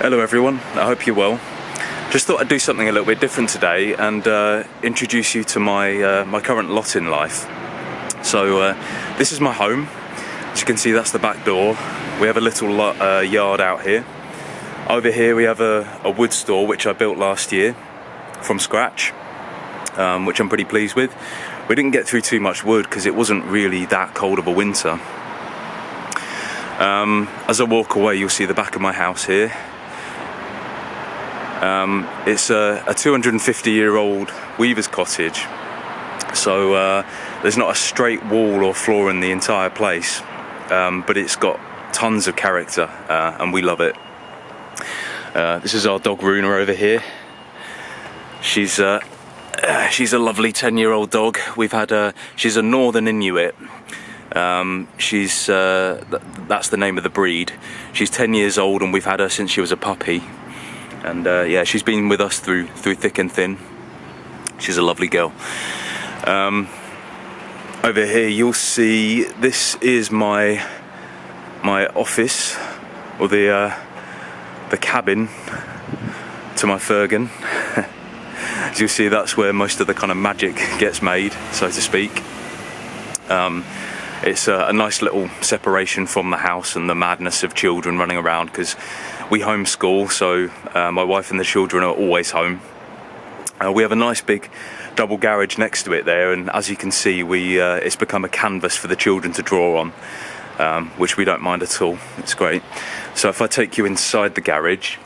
Hello everyone, I hope you're well. Just thought I'd do something a little bit different today and introduce you to my current lot in life. So this is my home. As you can see, that's the back door. We have a little yard out here. Over here we have a wood store which I built last year from scratch, which I'm pretty pleased with. We didn't get through too much wood because it wasn't really that cold of a winter. As I walk away, you'll see the back of my house here. It's a 250-year-old weaver's cottage, so there's not a straight wall or floor in the entire place, but it's got tons of character, and we love it. This is our dog Runa over here. She's a lovely 10-year-old dog. She's a Northern Inuit. That's the name of the breed. She's 10 years old and we've had her since she was a puppy, and yeah, she's been with us through thick and thin. She's a lovely girl. Over here you'll see this is my office, or the cabin to my Fergan. As you'll see, that's where most of the kind of magic gets made, so to speak. It's a nice little separation from the house and the madness of children running around, because we homeschool, so my wife and the children are always home. We have a nice big double garage next to it there, and as you can see, it's become a canvas for the children to draw on, which we don't mind at all. It's great. So if I take you inside the garage,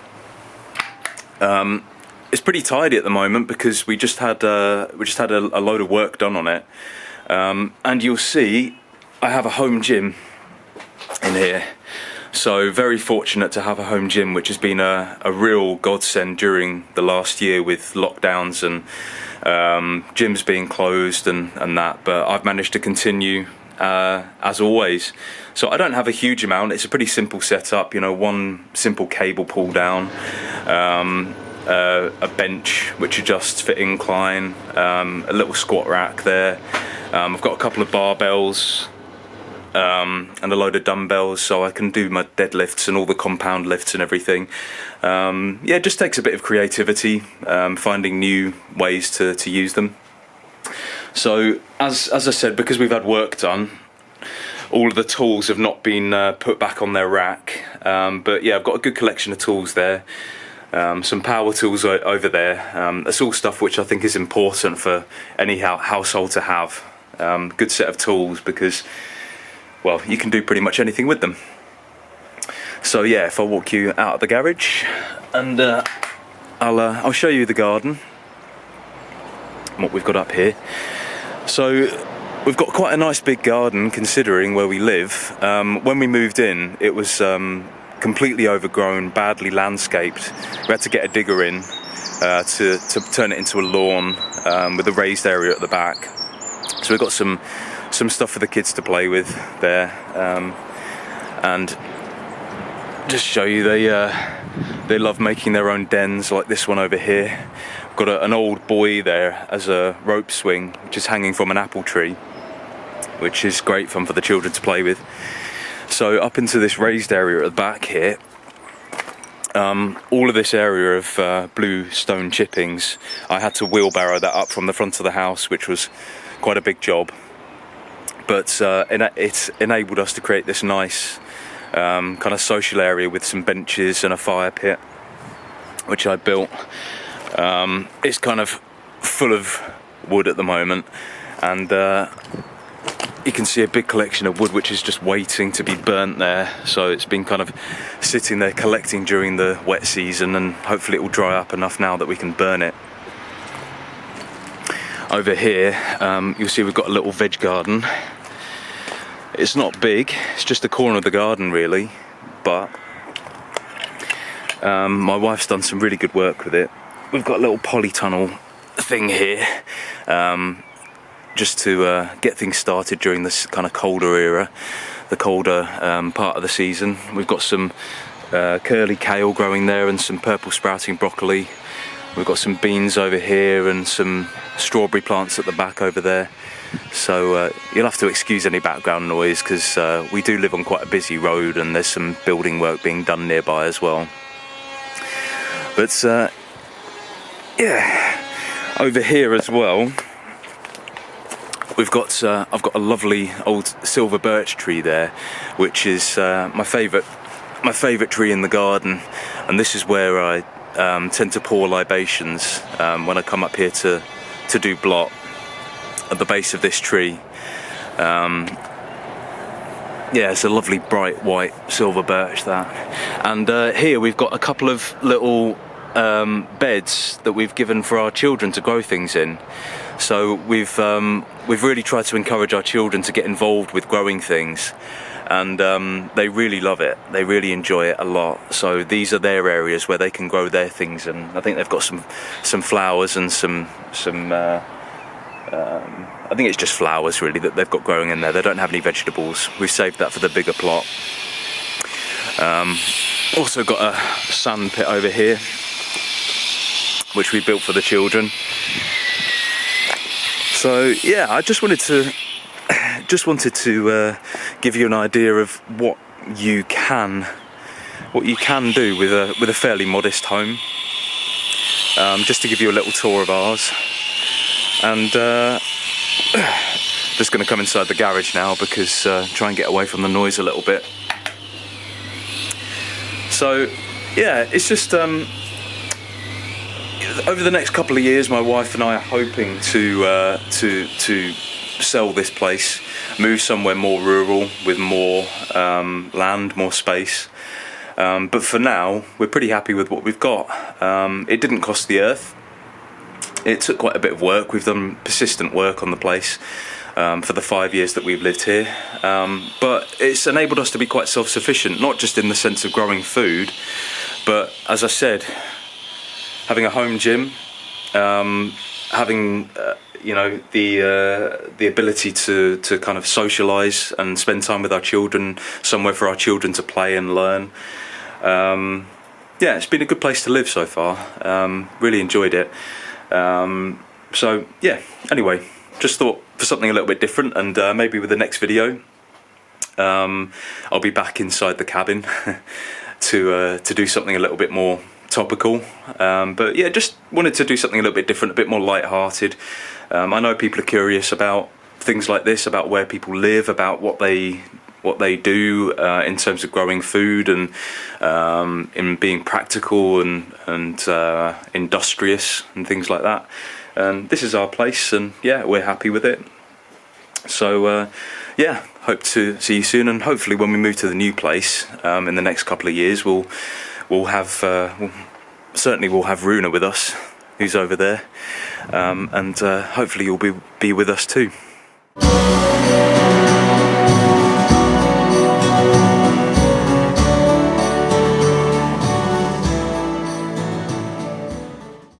it's pretty tidy at the moment because we just had a load of work done on it, and you'll see I have a home gym in here. So very fortunate to have a home gym, which has been a real godsend during the last year with lockdowns and gyms being closed and that, but I've managed to continue as always. So I don't have a huge amount. It's a pretty simple setup, one simple cable pull down, a bench which adjusts for incline, a little squat rack there. I've got a couple of barbells, and a load of dumbbells, so I can do my deadlifts and all the compound lifts and everything. Yeah, it just takes a bit of creativity, finding new ways to use them. So as I said, because we've had work done, all of the tools have not been put back on their rack, but yeah, I've got a good collection of tools there. Some power tools over there. That's all stuff which I think is important for any household to have. Good set of tools, because, well, you can do pretty much anything with them. So yeah, if I walk you out of the garage, and I'll show you the garden and what we've got up here. So we've got quite a nice big garden considering where we live. When we moved in, it was completely overgrown, badly landscaped. We had to get a digger in to turn it into a lawn with a raised area at the back. So we've got some stuff for the kids to play with there, and just show you they love making their own dens, like this one over here. I've got an old buoy there as a rope swing, which is hanging from an apple tree, which is great fun for the children to play with. So up into this raised area at the back here, all of this area of blue stone chippings, I had to wheelbarrow that up from the front of the house, which was quite a big job. But it's enabled us to create this nice kind of social area with some benches and a fire pit, which I built. It's kind of full of wood at the moment, and you can see a big collection of wood which is just waiting to be burnt there. So it's been kind of sitting there collecting during the wet season, and hopefully it will dry up enough now that we can burn it. Over here, you'll see we've got a little veg garden. It's not big, it's just a corner of the garden really, but my wife's done some really good work with it. We've got a little polytunnel thing here, just to get things started during this kind of colder era, the colder part of the season. We've got some curly kale growing there and some purple sprouting broccoli. We've got some beans over here and some strawberry plants at the back over there. So you'll have to excuse any background noise, because we do live on quite a busy road and there's some building work being done nearby as well. But yeah, over here as well, we've got I've got a lovely old silver birch tree there, which is my favourite tree in the garden, and this is where I tend to pour libations when I come up here to do blot, at the base of this tree. Yeah, it's a lovely bright white silver birch, that. And here we've got a couple of little beds that we've given for our children to grow things in. So we've really tried to encourage our children to get involved with growing things, and they really love it. They really enjoy it a lot. So these are their areas where they can grow their things, and I think they've got some flowers and some I think it's just flowers really that they've got growing in there. They don't have any vegetables. We've saved that for the bigger plot. Also got a sand pit over here, which we built for the children. So yeah, I just wanted to give you an idea of what you can do with a fairly modest home. Just to give you a little tour of ours. And just going to come inside the garage now, because try and get away from the noise a little bit. So yeah, it's just over the next couple of years, my wife and I are hoping to sell this place, move somewhere more rural with more land, more space. But for now, we're pretty happy with what we've got. It didn't cost the earth. It took quite a bit of work. We've done persistent work on the place for the 5 years that we've lived here. But it's enabled us to be quite self-sufficient, not just in the sense of growing food, but as I said, having a home gym, having you know, the ability to kind of socialise and spend time with our children, somewhere for our children to play and learn. Yeah, it's been a good place to live so far. Really enjoyed it. So yeah, anyway, just thought for something a little bit different, and maybe with the next video I'll be back inside the cabin to do something a little bit more topical. But yeah, just wanted to do something a little bit different, a bit more light-hearted. I know people are curious about things like this, about where people live, about what they do in terms of growing food, and in being practical and industrious and things like that. And this is our place, and yeah, we're happy with it. So yeah, hope to see you soon, and hopefully when we move to the new place in the next couple of years, we'll have Runa with us, who's over there, and hopefully you'll be with us too.